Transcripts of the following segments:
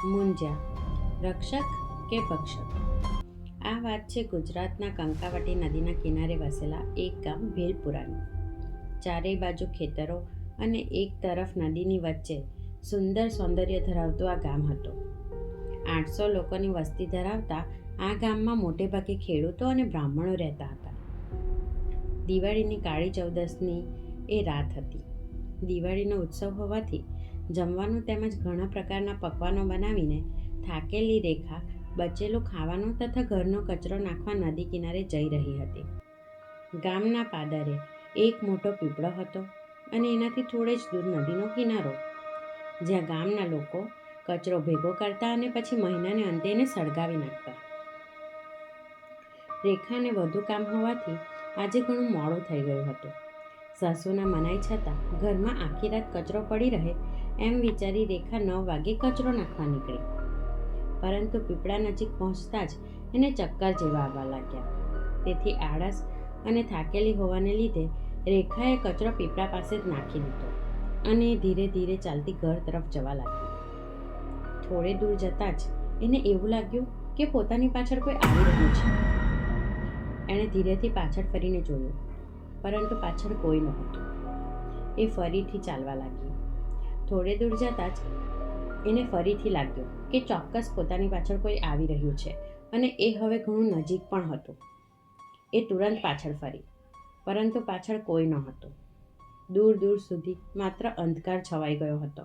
મુંજા રક્ષક કે ભક્ષક? આ વાત છે ગુજરાતના કંકાવટી નદીના કિનારે વસેલા એક ગામ ભીલપુરાની. ચારેય બાજુ ખેતરો અને એક તરફ નદીની વચ્ચે સુંદર સૌંદર્ય ધરાવતું આ ગામ હતું. 800 લોકોની વસ્તી ધરાવતા આ ગામમાં મોટે ભાગે ખેડૂતો અને બ્રાહ્મણો રહેતા હતા. દિવાળીની કાળી ચૌદસની એ રાત હતી. દિવાળીનો ઉત્સવ હોવાથી જમવાનું તેમજ ઘણા પ્રકારના પકવાનો બનાવીને થાકેલી રેખા બચેલું ખાવાનું તથા ઘરનો કચરો નાખવા નદી કિનારે જઈ રહી હતી. ગામના પાદરે એક મોટો પીપળો હતો અને એનાથી થોડે જ દૂર નદીનો કિનારો, જ્યાં ગામના લોકો કચરો ભેગો કરતા અને પછી મહિનાને અંતે એને સળગાવી નાખતા. રેખાને વધુ કામ હોવાથી આજે ઘણું મોડું થઈ ગયું હતું. સાસુના મનાઈ છતાં ઘરમાં આખી રાત કચરો પડી રહે એમ વિચારી રેખા 9 વાગે કચરો નાખવા નીકળી. પરંતુ પીપળા નજીક પહોંચતા જ એને ચક્કર જેવા આવવા લાગ્યા. તેથી આળસ અને થાકેલી હોવાને લીધે રેખાએ કચરો પીપળા પાસે જ નાખી દીધો અને ધીરે ધીરે ચાલતી ઘર તરફ જવા લાગી. થોડે દૂર જતાં જ એને એવું લાગ્યું કે પોતાની પાછળ કોઈ આવી રહ્યું છે. એણે ધીરેથી પાછળ ફરીને જોયું, પરંતુ પાછળ કોઈ નહોતું. એ ફરીથી ચાલવા લાગી. થોડે દૂર જતાં જ એને ફરીથી લાગ્યું કે ચોક્કસ પોતાની પાછળ કોઈ આવી રહ્યું છે અને એ હવે ઘણું નજીક પણ હતું. એ તુરંત પાછળ ફરી, પરંતુ પાછળ કોઈ નહોતું. દૂર દૂર સુધી માત્ર અંધકાર છવાઈ ગયો હતો.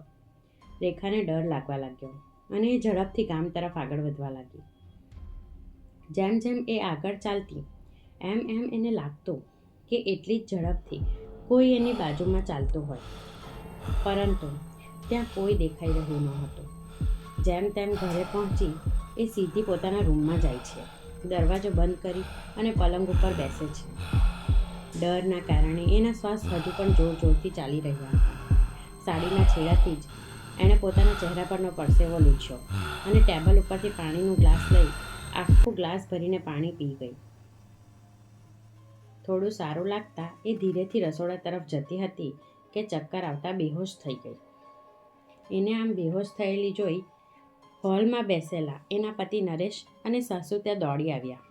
રેખાને ડર લાગવા લાગ્યો અને એ ઝડપથી ગામ તરફ આગળ વધવા લાગી. જેમ જેમ એ આગળ ચાલતી એમ એમ એને લાગતું કે એટલી જ ઝડપથી કોઈ એની બાજુમાં ચાલતું હોય, પરંતુ ત્યાં કોઈ દેખાઈ રહ્યું ન હતું. જેમ તેમ ઘરે પહોંચી એ સીધી પોતાના રૂમમાં જાય છે. દરવાજો બંધ કરી અને પલંગ ઉપર બેસે છે. ડરના કારણે એના શ્વાસ હજુ પણ જોર જોરથી ચાલી રહ્યા હતા. સાડીના છેડાથી જ એણે પોતાના ચહેરા પરનો પરસેવો લૂછ્યો અને ટેબલ ઉપરથી પાણીનો ગ્લાસ લઈ આખું ગ્લાસ ભરીને પાણી પી ગઈ. થોડું સારું લાગતા એ ધીરેથી રસોડા તરફ જતી હતી કે ચક્કર આવતા બેહોશ થઈ ગઈ. એને આમ બેહોશ થયેલી જોઈ હોલમાં બેસેલા એના પતિ નરેશ અને સાસુ ત્યાં દોડી આવ્યા.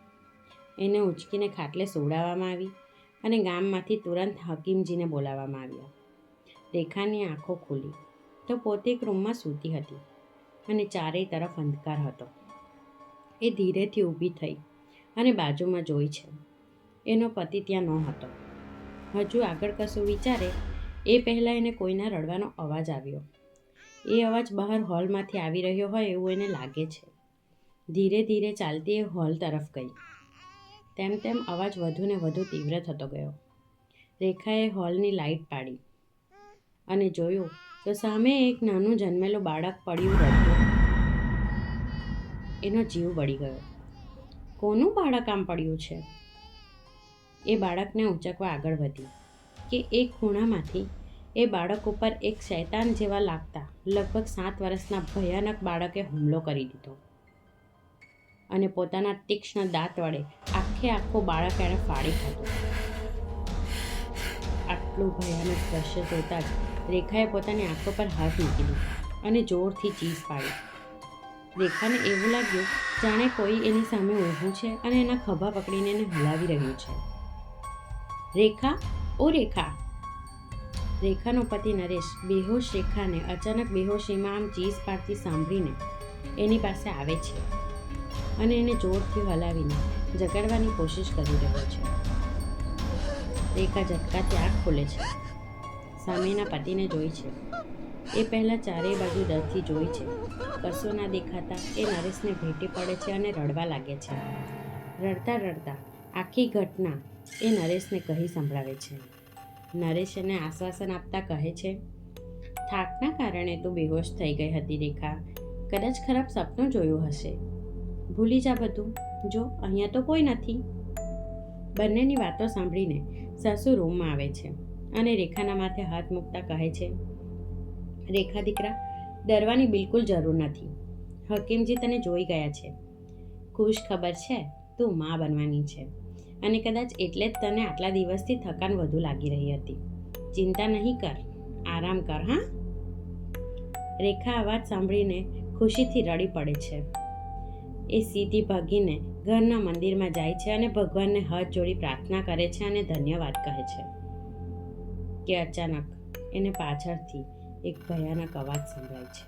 એને ઉંચકીને ખાટલે સુવડાવવામાં આવી અને ગામમાંથી તુરંત હકીમજીને બોલાવવામાં આવ્યા. રેખાની આંખો ખુલી તો પોતે એક રૂમમાં સૂતી હતી અને ચારેય તરફ અંધકાર હતો. એ ધીરેથી ઊભી થઈ અને બાજુમાં જોઈ છે. એનો પતિ ત્યાં નહોતો. હજુ આગળ કશું વિચારે એ પહેલાં એને કોઈના રડવાનો અવાજ આવ્યો. એ અવાજ બહાર હોલમાંથી આવી રહ્યો હોય એવું એને લાગે છે. ધીરે ધીરે ચાલતી એ હોલ તરફ ગઈ. તેમ તેમ અવાજ વધુ ને વધુ તીવ્ર થતો ગયો. રેખાએ હોલની લાઇટ પાડી અને જોયું તો સામે એક નાનું જન્મેલું બાળક પડ્યું હતું. એનો જીવ બળી ગયો. કોનું બાળક આમ પડ્યું છે? એ બાળકને ઊંચકવા આગળ વધી કે એક ખૂણામાંથી એ બાળક ઉપર એક શૈતાન જેવા લાગતા લગભગ 7 વર્ષના ભયાનક બાળકે હુમલો કરી દીધો અને પોતાના તીક્ષ્ણ દાંત વડે આખું બાળક એણે ફાડી ખાધું. આટલું ભયાનક દ્રશ્ય જોતા જ રેખાએ પોતાની આંખો પર હાથ મૂકી દીધો અને જોરથી ચીસ પાડી. રેખાને એવું લાગ્યું જાણે કોઈ એની સામે ઊભું છે અને એના ખભા પકડીને એને હલાવી રહ્યું છે. રેખા, ઓ રેખા! રેખાનો પતિ નરેશ બેહોશ રેખાને અચાનક બેહોશીમાં આમ ચીસ પાડતી સાંભળીને એની પાસે આવે છે અને એને જોરથી હલાવીને જગાડવાની કોશિશ કરી રહ્યો છે. રેખા ઝટકાથી આંખ ખોલે છે. સામેના પતિને જોઈ છે. એ પહેલાં ચારેય બાજુ ડરથી જોઈ છે. કશું ના દેખાતા એ નરેશને ભેટી પડે છે અને રડવા લાગે છે. રડતા રડતા આખી ઘટના એ નરેશને કહી સંભળાવે છે. નરેશ એને આશ્વાસન આપતા કહે છે, થાકના કારણે તું બેહોશ થઈ ગઈ હતી રેખા. કદાચ ખરાબ સપનું જોયું હશે. ભૂલી જા બધું. જો અહીંયા તો કોઈ નથી. બંનેની વાતો સાંભળીને સાસુ રૂમમાં આવે છે અને રેખાના માથે હાથ મૂકતા કહે છે, રેખા દીકરા, ડરવાની બિલકુલ જરૂર નથી. હકીમજી તને જોઈ ગયા છે. ખુશ ખબર છે, તું માં બનવાની છે અને કદાચ એટલે જ તને આટલા દિવસથી થકાન વધુ લાગી રહી હતી. ચિંતા નહીં કર, આરામ કર. હા? રેખા આ વાત સાંભળીને ખુશીથી રડી પડે છે. એ સીધી ભાગીને ઘરના મંદિરમાં જાય છે અને ભગવાનને હાથ જોડી પ્રાર્થના કરે છે અને ધન્યવાદ કહે છે કે અચાનક એને પાછળથી એક ભયાનક અવાજ સંભળાય છે.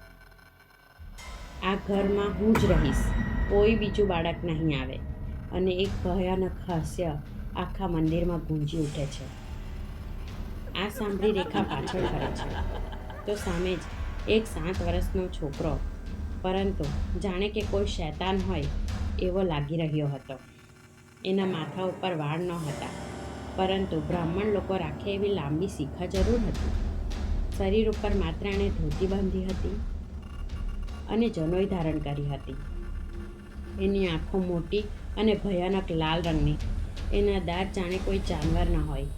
આ ઘરમાં હું જ રહીશ, કોઈ બીજું બાળક નહીં આવે. અને એક ભયાનક હાસ્ય આખા મંદિરમાં ગુંજી ઉઠે છે. આ સાંભળી રેખા પાછળ ફરે છે તો સામે જ એક 7 વર્ષનો છોકરો, પરંતુ જાણે કે કોઈ શૈતાન હોય એવો લાગી રહ્યો હતો. એના માથા ઉપર વાળ ન હતા, પરંતુ બ્રાહ્મણ લોકો રાખે એવી લાંબી શિખા જરૂર હતી. શરીર ઉપર માત્ર એણે ધોતી બાંધી હતી અને જનોઈ ધારણ કરી હતી. એની આંખો મોટી અને ભયાનક લાલ રંગની. એના દાંત જાણે કોઈ જાનવરના હોય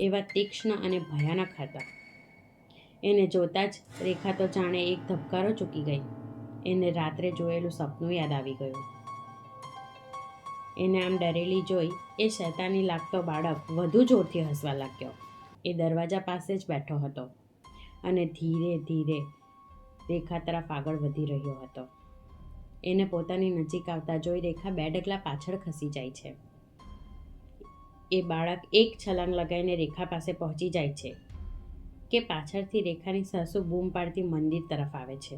એવા તીક્ષ્ણ અને ભયાનક હતા. એને જોતાં જ રેખા તો જાણે એક ધબકારો ચૂકી ગઈ. એને રાત્રે જોયેલું સપનું યાદ આવી ગયું. એને આમ ડરેલી જોઈ એ શૈતાની લાગતો બાળક વધુ જોરથી હસવા લાગ્યો. એ દરવાજા પાસે જ બેઠો હતો અને ધીરે ધીરે રેખા તરફ આગળ વધી રહ્યો હતો. એને પોતાની નજીક આવતા જોઈ રેખા 2 ડગલા પાછળ ખસી જાય છે. એ બાળક એક છલાંગ લગાવીને રેખા પાસે પહોંચી જાય છે કે પાછળથી રેખાની સાસુ બૂમ પાડતી મંદિર તરફ આવે છે.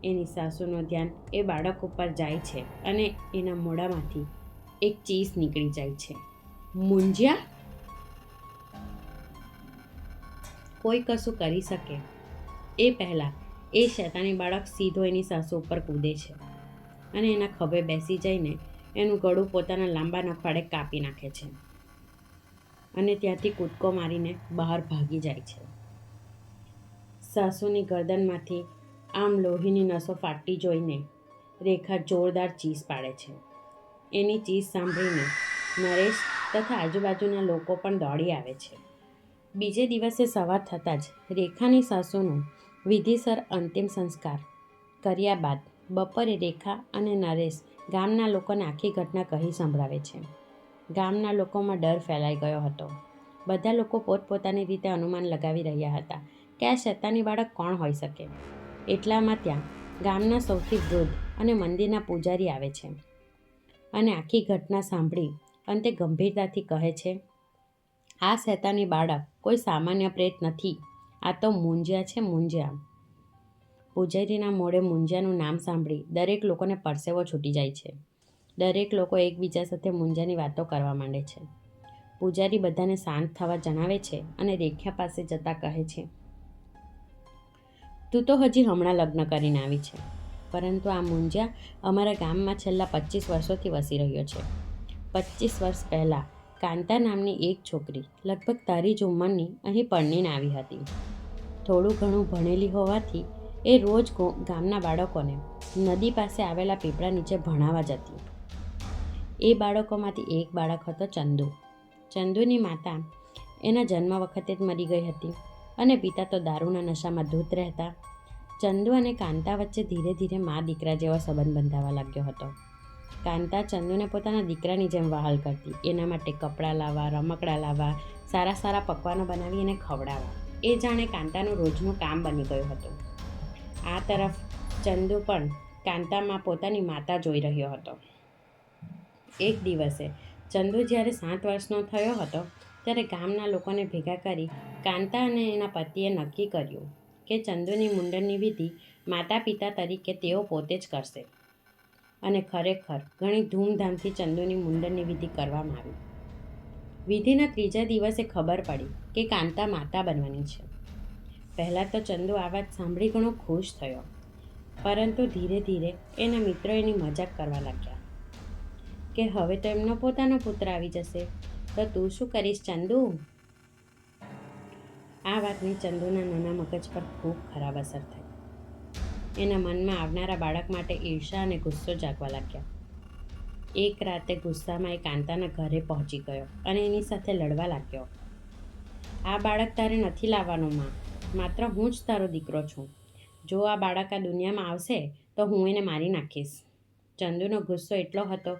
એની સાસુનું ધ્યાન એ બાળક ઉપર જાય છે અને એના મોઢામાંથી એક ચીસ નીકળી જાય છે. મૂંઝ્યા? કોઈ કશું કરી શકે એ પહેલાં એ શૈતાની બાળક સીધો એની સાસુ ઉપર કૂદે છે અને એના ખભે બેસી જઈને એનું ગળું પોતાના લાંબા નખ વડે કાપી નાખે છે અને ત્યાંથી કૂદકો મારીને બહાર ભાગી જાય છે. સાસુની ગરદનમાંથી આમ લોહીની નસો ફાટતી જોઈને રેખા જોરદાર ચીસ પાડે છે. એની ચીસ સાંભળીને નરેશ તથા આજુબાજુના લોકો પણ દોડી આવે છે. બીજે દિવસે સવાર થતાં જ રેખાની સાસુનું વિધિસર અંતિમ સંસ્કાર કર્યા બાદ બપોરે રેખા અને નરેશ ગામના લોકોને આખી ઘટના કહી સંભળાવે છે. ગામના લોકોમાં ડર ફેલાઈ ગયો હતો. બધા લોકો પોતપોતાની રીતે અનુમાન લગાવી રહ્યા હતા કે આ શૈતાની બાળક કોણ હોઈ શકે. એટલામાં ત્યાં ગામના સૌથી વૃદ્ધ અને મંદિરના પૂજારી આવે છે અને આખી ઘટના સાંભળી અંતે ગંભીરતાથી કહે છે, આ શૈતાની બાળક કોઈ સામાન્ય પ્રેત નથી, આ તો મૂંઝ્યા છે, મૂંઝ્યા. પૂજારીના મોઢે મૂંઝ્યાનું નામ સાંભળી દરેક લોકોને પરસેવો છૂટી જાય છે. દરેક લોકો એકબીજા સાથે મૂંઝ્યાની વાતો કરવા માંડે છે. પૂજારી બધાને શાંત થવા જણાવે છે અને રેખા પાસે જતા કહે છે, તું તો હજી હમણાં લગ્ન કરીને આવી છે, પરંતુ આ મૂંઝ્યા અમારા ગામમાં છેલ્લા 25 વર્ષોથી વસી રહ્યો છે. 25 વર્ષ પહેલાં કાંતા નામની એક છોકરી લગભગ તારી જ ઉંમરની અહીં પરણીને આવી હતી. થોડું ઘણું ભણેલી હોવાથી એ રોજ ગામના બાળકોને નદી પાસે આવેલા પીપળા નીચે ભણાવવા જતી. એ બાળકોમાંથી એક બાળક હતો ચંદુ. ચંદુની માતા એના જન્મ વખતે જ મરી ગઈ હતી અને પિતા તો દારૂના નશામાં ધૂત રહેતા. ચંદુ અને કાંતા વચ્ચે ધીરે ધીરે મા દીકરા જેવો સંબંધ બંધાવા લાગ્યો હતો. કાંતા ચંદુને પોતાના દીકરાની જેમ વહાલ કરતી. એના માટે કપડાં લાવવા, રમકડાં લાવવા, સારા સારા પકવાનો બનાવી એને ખવડાવવા, એ જાણે કાંતાનું રોજનું કામ બની ગયું હતું. આ તરફ ચંદુ પણ કાંતામાં પોતાની માતા જોઈ રહ્યો હતો. એક દિવસે ચંદુ જ્યારે 7 વર્ષનો થયો હતો ત્યારે ગામના લોકોને ભેગા કરી કાંતા અને એના પતિએ નક્કી કર્યું કે ચંદુની મુંડનની વિધિ માતા પિતા તરીકે તેઓ પોતે જ કરશે. અને ખરેખર ઘણી ધૂમધામથી ચંદુની મુંડનની વિધિ કરવામાં આવી. વિધિના 3જા દિવસે ખબર પડી કે કાંતા માતા બનવાની છે. પહેલાં તો ચંદુ આ વાત સાંભળી ઘણો ખુશ થયો, પરંતુ ધીરે ધીરે એના મિત્રો એની મજાક કરવા લાગ્યા કે હવે તો એમનો પોતાનો પુત્ર આવી જશે, તો તું શું કરીશ ચંદુ? આ વાતની ચંદુના નાના મગજ પર ખૂબ ખરાબ અસર થઈ. એના મનમાં આવનારા બાળક માટે ઈર્ષા અને ગુસ્સો જાગવા લાગ્યા. એક રાતે ગુસ્સામાં એ કાંતાના ઘરે પહોંચી ગયો અને એની સાથે લડવા લાગ્યો. આ બાળક તારે નથી લાવવાનું માં, માત્ર હું જ તારો દીકરો છું. જો આ બાળક આ દુનિયામાં આવશે તો હું એને મારી નાખીશ. ચંદુનો ગુસ્સો એટલો હતો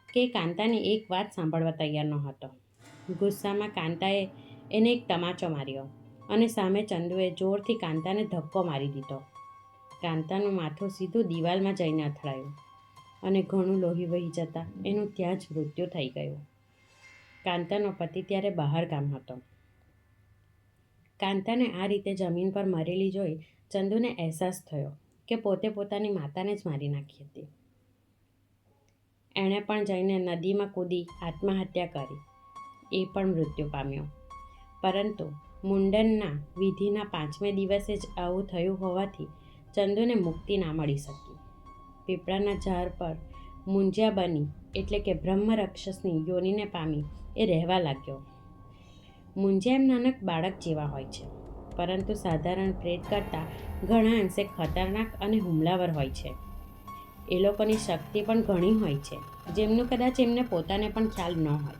કે કાંતાની એક વાત સાંભળવા તૈયાર નહોતો. ગુસ્સામાં કાંતાએ એને એક તમાચો માર્યો અને સામે ચંદુએ જોરથી કાંતાને ધક્કો મારી દીધો. કાંતાનું માથું સીધું દિવાલમાં જઈને અથડાયું અને ઘણું લોહી વહી જતાં એનું ત્યાં જ મૃત્યુ થઈ ગયું. કાંતાનો પતિ ત્યારે બહાર ગામ હતો. કાંતાને આ રીતે જમીન પર મરેલી જોઈ ચંદુને અહેસાસ થયો કે પોતે પોતાની માતાને જ મારી નાખી હતી. એણે પણ જઈને નદીમાં કૂદી આત્મહત્યા કરી. એ પણ મૃત્યુ પામ્યો. પરંતુ મુંડનના વિધિના 5મે દિવસે જ આવું થયું હોવાથી ચંદુને મુક્તિ ના મળી શકી. પીપળાના ઝાડ પર મુંજ્યા બની એટલે કે બ્રહ્મરાક્ષસની યોનિને પામી એ રહેવા લાગ્યો. મુંજ્યા એમ નાનક બાળક જેવા હોય છે, પરંતુ સાધારણ પ્રેત કરતાં ઘણા અંશે ખતરનાક અને હુમલાવર હોય છે. એ લોકોની શક્તિ પણ ઘણી હોય છે, જેમનું કદાચ એમને પોતાને પણ ખ્યાલ ન હોય.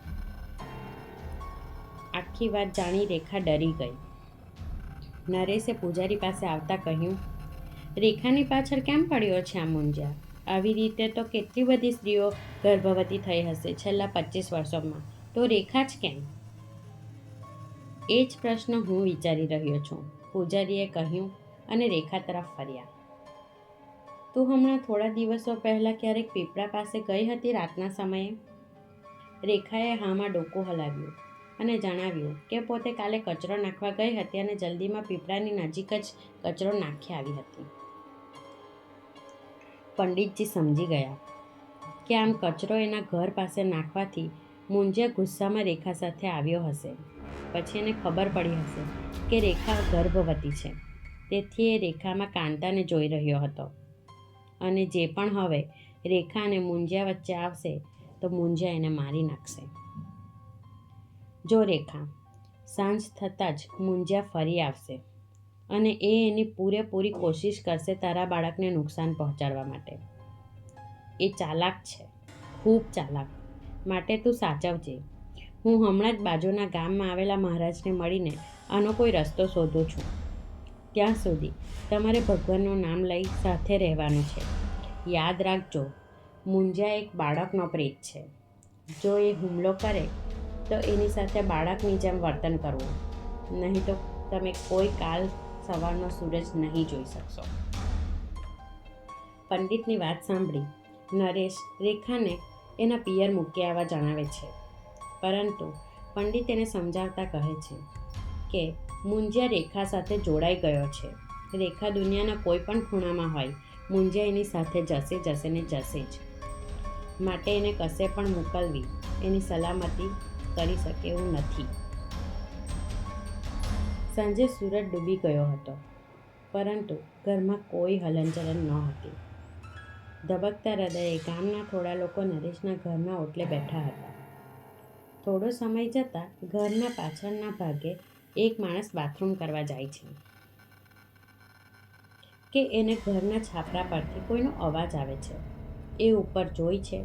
આખી વાત જાણી રેખા ડરી ગઈ. નરેશે પૂજારી પાસે આવતા કહ્યું, રેખાની પાછળ કેમ પડ્યો છે આ મુંજ્યા? આવી રીતે તો કેટલી બધી સ્ત્રીઓ ગર્ભવતી થઈ હશે છેલ્લા 25 વર્ષોમાં, તો રેખા જ કેમ? એ જ પ્રશ્ન હું વિચારી રહ્યો છું, પૂજારીએ કહ્યું અને રેખા તરફ ફર્યા. તું હમણાં થોડા દિવસો પહેલાં ક્યારેક પીપળા પાસે ગઈ હતી રાતના સમયે? રેખાએ હામાં ડોકું હલાવ્યું અને જણાવ્યું કે પોતે કાલે કચરો નાખવા ગઈ હતી અને જલ્દીમાં પીપળાની નજીક જ કચરો નાખી આવી હતી. પંડિતજી સમજી ગયા કે આમ કચરો એના ઘર પાસે નાખવાથી મુંજ્યા ગુસ્સામાં રેખા સાથે આવ્યો હશે. પછી એને ખબર પડી હશે કે રેખા ગર્ભવતી છે, તેથી એ રેખામાં કાંતાને જોઈ રહ્યો હતો અને જે પણ હવે રેખા અને મુંજ્યા વચ્ચે આવશે તો મુંજ્યા એને મારી નાખશે. જો રેખા, સાંજ થતાં જ મુંજ્યા ફરી આવશે અને એ એની પૂરેપૂરી કોશિશ કરશે તારા બાળકને નુકસાન પહોંચાડવા માટે. એ ચાલાક છે, ખૂબ ચાલાક, માટે તું સાચવજે. હું હમણાં જ બાજુના ગામમાં આવેલા મહારાજને મળીને આનો કોઈ રસ્તો શોધું છું. ત્યાં સુધી તમારે ભગવાનનું નામ લઈ સાથે રહેવાનું છે. યાદ રાખજો, મુંજ્યા એક બાળકનો પ્રેત છે. જો એ હુમલો કરે તો એની સાથે બાળકની જેમ વર્તન કરવું, નહીં તો તમે કોઈ કાલ સવારનો સૂરજ નહીં જોઈ શકશો. પંડિતની વાત સાંભળી નરેશ રેખાને એના પિયર મૂકી આવવા જણાવે છે, પરંતુ પંડિત એને સમજાવતા કહે છે કે મુંજ્યા રેખા સાથે જોડાઈ ગયો છે. રેખા દુનિયાના કોઈ પણ ખૂણામાં હોય, મુંજ્યા એની સાથે જશે ને જશે જ. માટે એને કશે પણ મોકલવી એની સલામતી કરી શકે એવું નથી. સાંજે સૂરજ ડૂબી ગયો હતો, પરંતુ ઘરમાં કોઈ હલનચલન નહોતી. ધબકતા હૃદયે ગામના થોડા લોકો નરેશના ઘરના ઓટલે બેઠા હતા. થોડો સમય જતાં ઘરના પાછળના ભાગે એક માણસ બાથરૂમ કરવા જાય છે કે એને ઘરના છાપરા પરથી કોઈનો અવાજ આવે છે. એ ઉપર જોઈ છે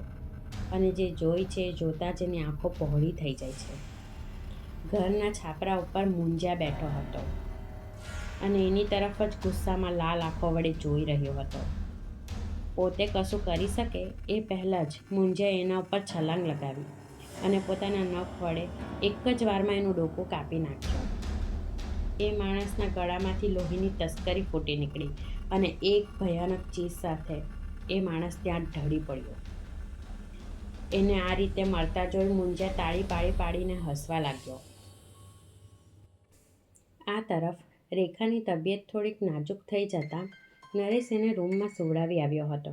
અને જે જોઈ છે એ જોતાં જ એની આંખો પહોળી થઈ જાય છે. ઘરના છાપરા ઉપર મુંજ્યા બેઠો હતો અને એની તરફ જ ગુસ્સામાં લાલ આંખો વડે જોઈ રહ્યો હતો. પોતે કશું કરી શકે એ પહેલાં જ મુંજ્યાએ એના ઉપર છલાંગ લગાવી અને પોતાના નખ વડે એક જ વારમાં એનું ડોકું કાપી નાખ્યું. એ માણસના ગળામાંથી લોહીની તસ્કરી ફૂટી નીકળી અને એક ભયાનક ચીજ સાથે એ માણસ ત્યાં ઢળી પડ્યો. એને આ રીતે મળતા જોઈ મુંજ્યા તાળી પાડીને હસવા લાગ્યો. આ તરફ રેખાની તબિયત થોડીક નાજુક થઈ જતાં નરેશ એને રૂમમાં સુવડાવી આવ્યો હતો.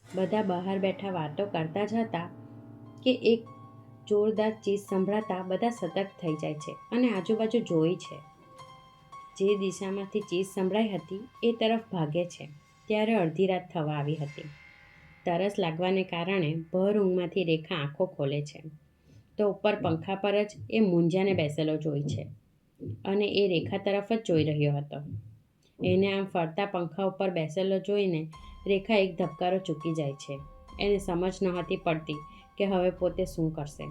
બધા બહાર બેઠા વાતો કરતા જ હતા કે એક જોરદાર ચીજ સંભળાતા બધા સતર્ક થઈ જાય છે અને આજુબાજુ જોઈ છે. જે દિશામાંથી ચીજ સંભળાઈ હતી એ તરફ ભાગે છે. ત્યારે અડધી રાત થવા આવી હતી. તરસ લાગવાને કારણે ભર ઊંઘમાંથી રેખા આંખો ખોલે છે તો ઉપર પંખા પર જ એ મુંજ્યાને બેસેલો જોઈ છે અને એ રેખા તરફ જ જોઈ રહ્યો હતો. એને આમ ફરતા પંખા ઉપર બેસેલો જોઈને રેખા એક ધબકારો ચૂકી જાય છે. એને સમજ નહોતી પડતી કે હવે પોતે શું કરશે.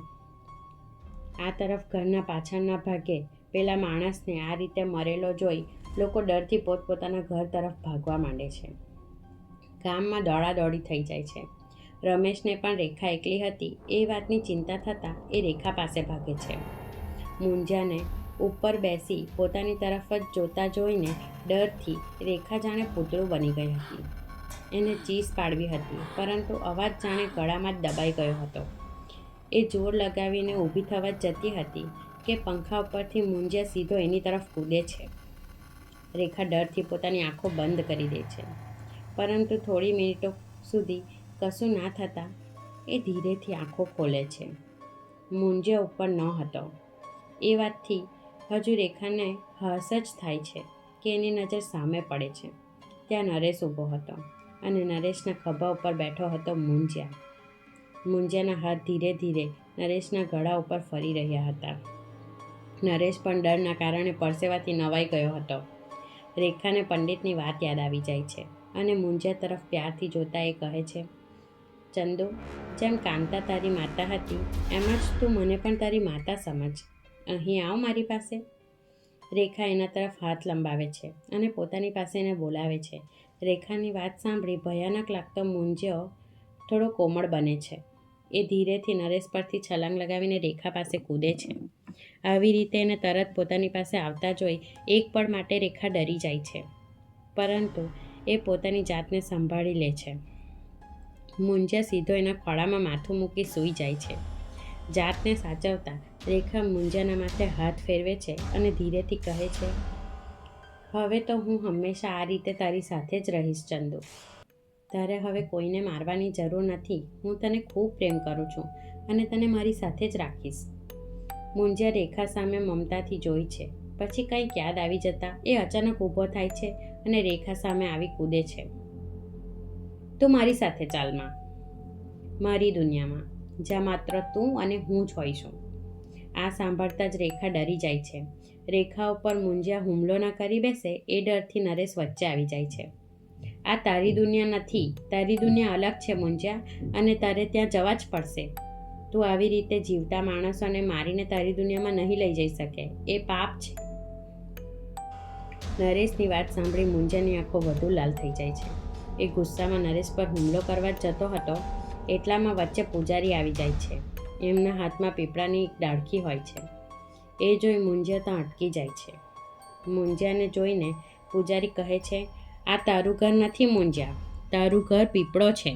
આ તરફ ઘરના પાછળના ભાગે પેલા માણસને આ રીતે મરેલો જોઈ લોકો ડરથી પોતપોતાના ઘર તરફ ભાગવા માંડે છે. ગામમાં દોડાદોડી થઈ જાય છે. રમેશને પણ રેખા એકલી હતી એ વાતની ચિંતા થતાં એ રેખા પાસે ભાગે છે. મુંજ્યાને ઉપર બેસી પોતાની તરફ જ જોતા જોઈને ડરથી રેખા જાણે પૂતળું બની ગઈ હતી. એને ચીસ પાડવી હતી, પરંતુ અવાજ જાણે ગળામાં જ દબાઈ ગયો હતો. એ જોર લગાવીને ઊભી થવા જ જતી હતી કે પંખા ઉપરથી મુંજિયા સીધો એની તરફ કૂદે છે. રેખા ડરથી પોતાની આંખો બંધ કરી દે છે, પરંતુ થોડી મિનિટો સુધી કશું ના થતાં એ ધીરેથી આંખો ખોલે છે. મુંજિયા ઉપર ન હતો. એ વાતથી હજુ રેખાને હર્ષ જ થાય છે કે એની નજર સામે પડે છે. ત્યાં નરેશ ઊભો હતો અને નરેશના ખભા ઉપર બેઠો હતો મુંજિયા. મુંજિયાના હાથ ધીરે ધીરે નરેશના ગળા ઉપર ફરી રહ્યા હતા. નરેશ પણ ડરના કારણે પરસેવાથી નવાઈ ગયો હતો. રેખાને પંડિતની વાત યાદ આવી જાય છે અને મુંજિયા તરફ પ્યારથી જોતા એ કહે છે, ચંદુ, જેમ કાંતા તારી માતા હતી એમ જ તું મને પણ તારી માતા સમજ. અહીં આવ મારી પાસે. રેખા એના તરફ હાથ લંબાવે છે અને પોતાની પાસે એને બોલાવે છે. રેખાની વાત સાંભળી ભયાનક લાગતો મુંજિયો થોડો કોમળ બને છે. એ ધીરેથી નરેશ પરથી છલાંગ લગાવીને રેખા પાસે કૂદે છે. આવી રીતે એને તરત પોતાની પાસે આવતા જોઈ એક પળ માટે રેખા ડરી જાય છે, પરંતુ એ પોતાની જાતને સંભાળી લે છે. મુંજિયા સીધો એના ખોળામાં માથું મૂકી સૂઈ જાય છે. જાતને સાચવતા રેખા મુંજિયાના માથે હાથ ફેરવે છે અને ધીરેથી કહે છે, હવે તો હું હંમેશા આ રીતે તારી સાથે જ રહીશ ચંદુ. તારે હવે કોઈને મારવાની જરૂર નથી. હું તને ખૂબ પ્રેમ કરું છું અને તને મારી સાથે જ રાખીશ. મુંજિયા રેખા સામે મમતાથી જોઈ છે. પછી કંઈક યાદ આવી જતા એ અચાનક ઊભો થાય છે અને રેખા સામે આવી કૂદે છે. તું મારી સાથે ચાલમાં, મારી દુનિયામાં, જ્યાં માત્ર તું અને હું જ હોઈશું. આ સાંભળતા જ રેખા ડરી જાય છે. રેખા ઉપર મુંજિયા હુમલો ન કરી બેસે એ ડરથી નરેશ વચ્ચે આવી જાય છે. આ તારી દુનિયા નથી. તારી દુનિયા અલગ છે મુંજિયા, અને તારે ત્યાં જવા જ પડશે. તું આવી રીતે જીવતા માણસોને મારીને તારી દુનિયામાં નહીં લઈ જઈ શકે. એ પાપ છે. નરેશની વાત સાંભળી મુંજિયાની આંખો વધુ લાલ થઈ જાય છે. એ ગુસ્સામાં નરેશ પર હુમલો કરવા જ જતો હતો એટલામાં વચ્ચે પૂજારી આવી જાય છે. એમના હાથમાં પીપળાની એક ડાળખી હોય છે. એ જોઈ મુંજિયા ત્યાં અટકી જાય છે. મુંજિયાને જોઈને પૂજારી કહે છે, આ તારું ઘર નથી મુંજિયા, તારું ઘર પીપળો છે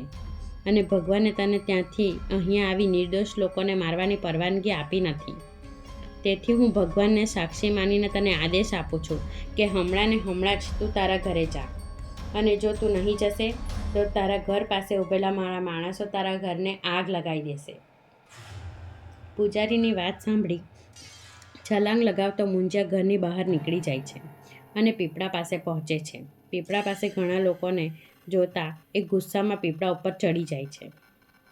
અને ભગવાને તને ત્યાંથી અહીંયા આવી નિર્દોષ લોકોને મારવાની પરવાનગી આપી નથી. તેથી હું ભગવાનને સાક્ષી માનીને તને આદેશ આપું છું કે હમણાં ને હમણાં જ તું તારા ઘરે જા, અને જો તું નહીં જશે તો તારા ઘર પાસે ઊભેલા મારા માણસો તારા ઘરને આગ લગાવી દેશે. પૂજારીની વાત સાંભળી છલાંગ લગાવતો મુંજિયા ઘરની બહાર નીકળી જાય છે અને પીપળા પાસે પહોંચે છે. પીપળા પાસે ઘણા લોકોને જોતા એ ગુસ્સામાં પીપળા ઉપર ચડી જાય છે.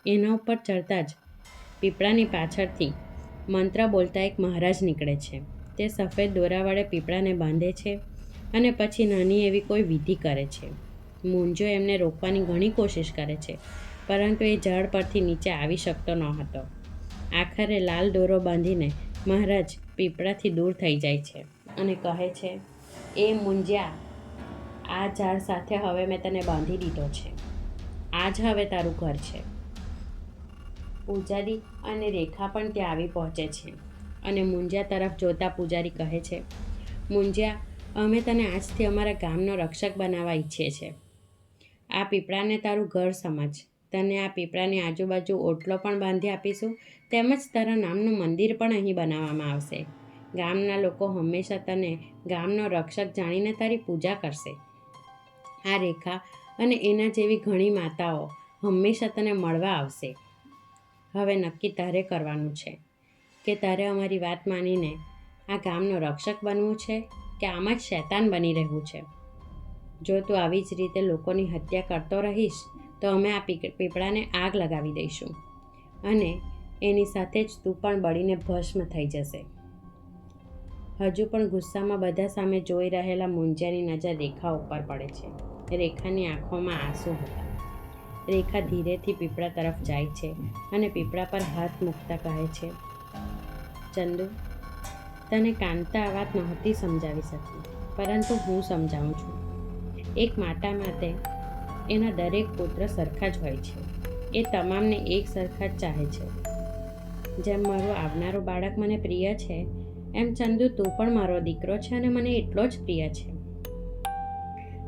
એના ઉપર ચડતા જ પીપળાની પાછળથી મંત્ર બોલતા એક મહારાજ નીકળે છે. તે સફેદ દોરા વડે પીપળાને બાંધે છે અને પછી નાની એવી કોઈ વિધિ કરે છે. મુંજિયો એમને રોકવાની ઘણી કોશિશ કરે છે, પરંતુ એ ઝાડ પરથી નીચે આવી શકતો ન હતો. આખરે લાલ દોરો બાંધીને મહારાજ પીપળાથી દૂર થઈ જાય છે અને કહે છે, એ મુંજિયા, આ ઝાડ સાથે હવે મેં તને બાંધી દીધો છે. આ જ હવે તારું ઘર છે. પૂજારી અને રેખા પણ ત્યાં આવી પહોંચે છે અને મુંજિયા તરફ જોતા પૂજારી કહે છે, મુંજિયા, અમે તને આજથી અમારા ગામનો રક્ષક બનાવવા ઈચ્છીએ છીએ. આ પીપળાને તારું ઘર સમજ. તને આ પીપળાની આજુબાજુ ઓટલો પણ બાંધી આપીશું, તેમજ તારા નામનું મંદિર પણ અહીં બનાવવામાં આવશે. ગામના લોકો હંમેશા તને ગામનો રક્ષક જાણીને તારી પૂજા કરશે. આ રેખા અને એના જેવી ઘણી માતાઓ હંમેશા તને મળવા આવશે. હવે નક્કી તારે કરવાનું છે કે તારે અમારી વાત માનીને આ ગામનો રક્ષક બનવું છે કે આમ જ શૈતાન બની રહેવું છે. જો તું આવી જ રીતે લોકોની હત્યા કરતો રહીશ તો અમે આ પીપળાને આગ લગાવી દઈશું અને એની સાથે જ તું પણ બળીને ભસ્મ થઈ જશે. હજુ પણ ગુસ્સામાં બધા સામે જોઈ રહેલા મુંજિયાની નજર રેખા ઉપર પડે છે. રેખાની આંખોમાં આંસુ હતા. રેખા ધીરેથી પીપળા તરફ જાય છે અને પીપળા પર હાથ મૂકતા કહે છે, ચંદુ, તને કાંતા આ વાત નહોતી સમજાવી શકી, પરંતુ હું સમજાવું છું. એક માતા માટે એના દરેક પુત્ર સરખા જ હોય છે. એ તમામને એક સરખા જ ચાહે છે. જેમ મારું આવનારું બાળક મને પ્રિય છે, એમ ચંદુ તું પણ મારો દીકરો છે અને મને એટલો જ પ્રિય છે.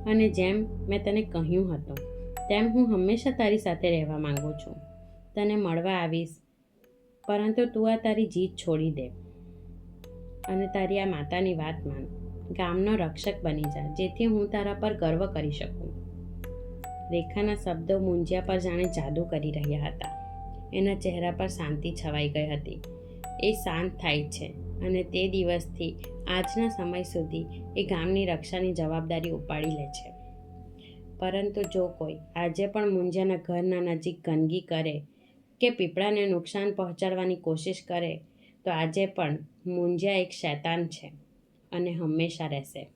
અને જેમ મેં તને કહ્યું હતું તેમ હું હંમેશા તારી સાથે રહેવા માંગુ છું. તને મળવા આવીશ, પરંતુ તું આ તારી જીદ છોડી દે અને તારી આ માતાની વાત માન. ગામનો રક્ષક બની જા, જેથી હું તારા પર ગર્વ કરી શકું. રેખાના શબ્દો મુંજિયા પર જાણે જાદુ કરી રહ્યા હતા. એના ચહેરા પર શાંતિ છવાઈ ગઈ હતી. એ શાંત થાય છે અને તે દિવસથી આજના સમય સુધી એ ગામની રક્ષાની જવાબદારી ઉપાડી લે છે. પરંતુ જો કોઈ આજે પણ મુંજિયાના ઘરના નજીક ગંદકી કરે કે પીપળાને નુકસાન પહોંચાડવાની કોશિશ કરે તો આજે પણ મુંજિયા એક શૈતાન છે અને હંમેશા રહેશે.